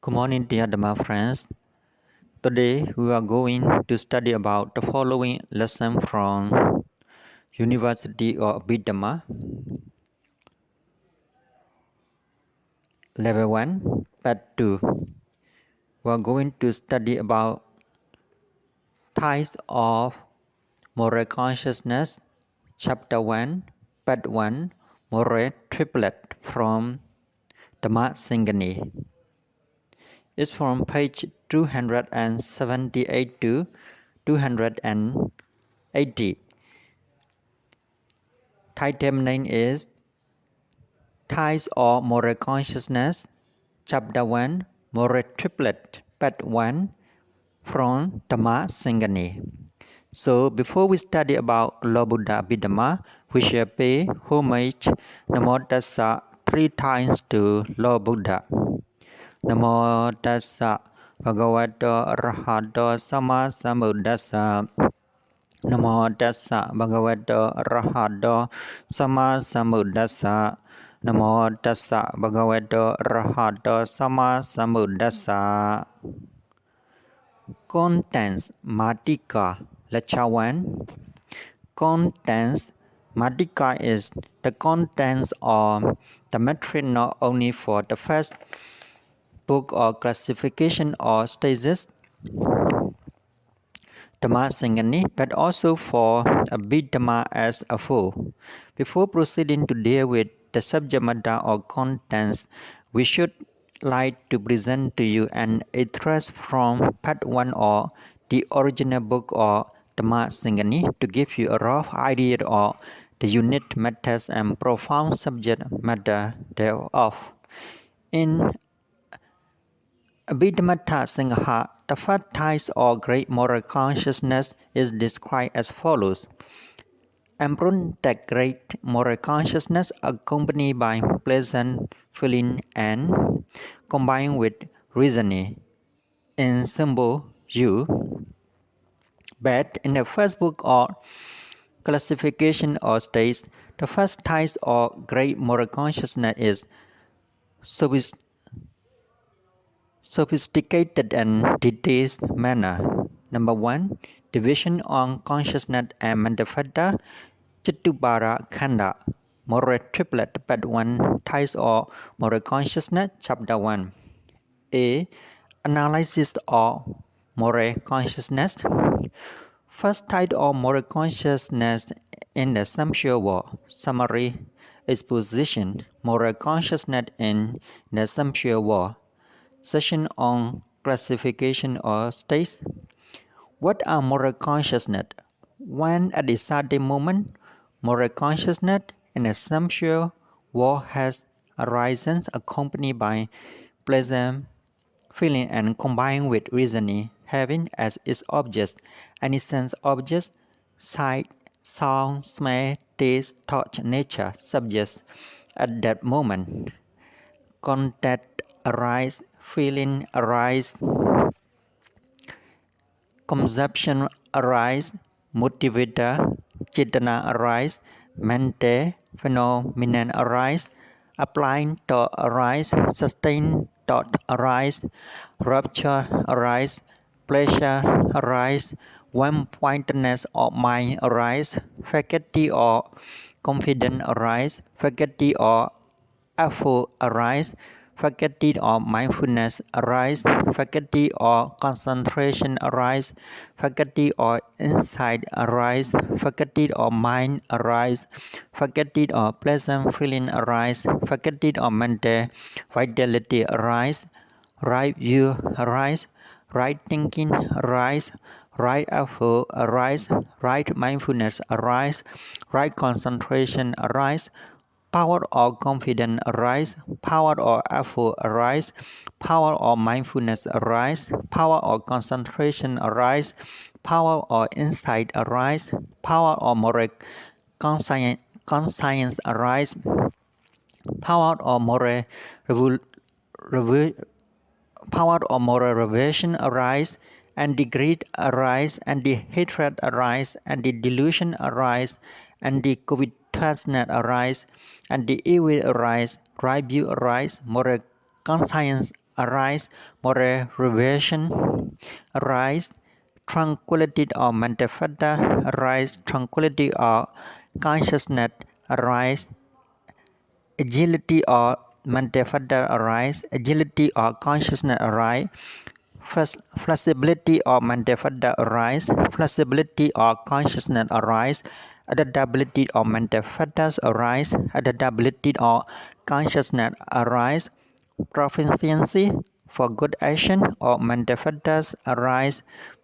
Good morning, dear Dhamma friends. Today we are going to study about the following lesson from University of Abhidhammar, Level 1, Part 2. We are going to study about types of moral consciousness, Chapter 1, Part 1, Moral Triplet from Dhammasingarni. It's from page 278 to 280. Title name is Types of Moral Consciousness, Chapter 1, Moral Triplet, Part 1, from Dhammasingarni. So, before we study about Lord Buddha Abhidhammar, we shall pay homage Namo Tassa 3 times to Lord Buddha. Namo Tassa Bhagavato Arahato Sama Sambuddhassa. Namo Tassa Bhagavato Arahato Sama Sambuddhassa. Namo Tassa Bhagavato Arahato Sama Sambuddhassa. Contents Martikar Lecture 1. Contents Martikar is the contents of the metric not only for the first book or classification or stages Dhammasingarni, but also for Abhidhammar as a whole. Before proceeding to deal with the subject matter or contents, we should like to present to you an extract from Part 1 or the original book or Dhammasingarni to give you a rough idea of the unique matters and profound subject matter thereof. In Abhidhammar, the first type or great moral consciousness is described as follows. Embracing that great moral consciousness accompanied by pleasant feeling and combined with reasoning. In symbol U, but in the first book or classification or states, the first type or great moral consciousness is sophisticated and detailed manner. Number 1. Division on consciousness and manifesta Chittubhara Khanda. Moral Triplet Part 1 Types of Moral Consciousness Chapter 1. A. Analysis of Moral Consciousness. First type of moral consciousness in the sensual world. Summary exposition. Moral consciousness in the sensual world. Session on classification or states. What are moral consciousness? When at a certain moment, moral consciousness in a sensual world has arisen accompanied by pleasant feeling and combined with reasoning, having as its objects any sense objects, sight, sound, smell, taste, touch, nature, subjects at that moment. Contact arise, feeling arise, conception arise, motivator, chetana arise, mente, phenomenon arise, applying thought arise, sustained thought arise, rapture arise, pleasure arise, one-pointedness of mind arise, faculty or confidence arise, faculty or effort arise, faculty of mindfulness arise, faculty of concentration arise, faculty of insight arise, faculty of mind arise, faculty of pleasant feeling arise, faculty of mental vitality arise, right view arise, right thinking arise, right effort arise, right mindfulness arise, right concentration arise, power or confidence arise, power or effort arise, power or mindfulness arise, power or concentration arise, power or insight arise, power or moral conscience arise, power or moral revelation arise, and the greed arise, and the hatred arise, and the delusion arise, and the covetousness arise, and the evil arise, right view arise, moral conscience arise motivation, arise tranquility or manifesta, arise tranquility or consciousness, arise agility or manifesta, arise agility or consciousness, arise flexibility or manifesta, arise flexibility or consciousness, arise adaptability or manifestas, arise adaptability or consciousness, arise proficiency for good action or manifestas, arise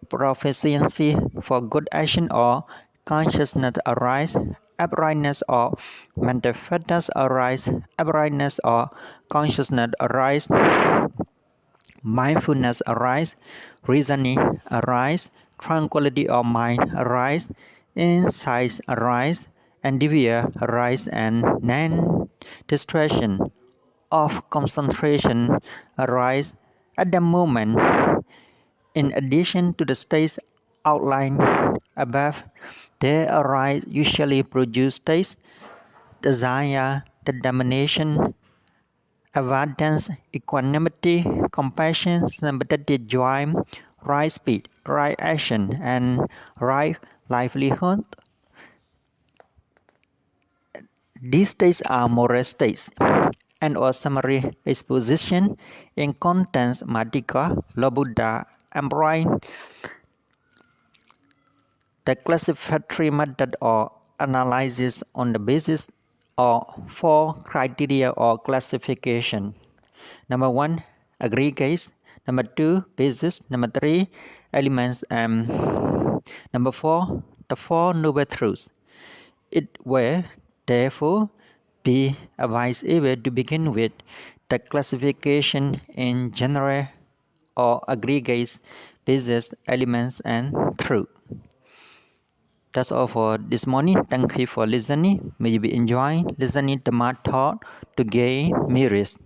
proficiency for good action or consciousness, arise uprightness or manifestas, arise uprightness or consciousness, arise mindfulness, arise reasoning, arise tranquility of mind, arise insights, arise endeavor, arise and non-distraction of concentration, arise at the moment. In addition to the states outlined above, they arise usually produce states, desire, determination, abundance, equanimity, compassion, sympathetic joy, right speed, right action, and right livelihood. These states are moral states, and our summary exposition in contents Martikar, Buddha, employing the classificatory method or analysis on the basis of four criteria or classification. Number 1, aggregates. Number 2, basis. Number 3, elements. And number 4, the four noble truths. It will therefore be advisable to begin with the classification in general or aggregates, basis, elements, and truth. That's all for this morning. Thank you for listening. May you be enjoying listening to my thought to gain mirrors.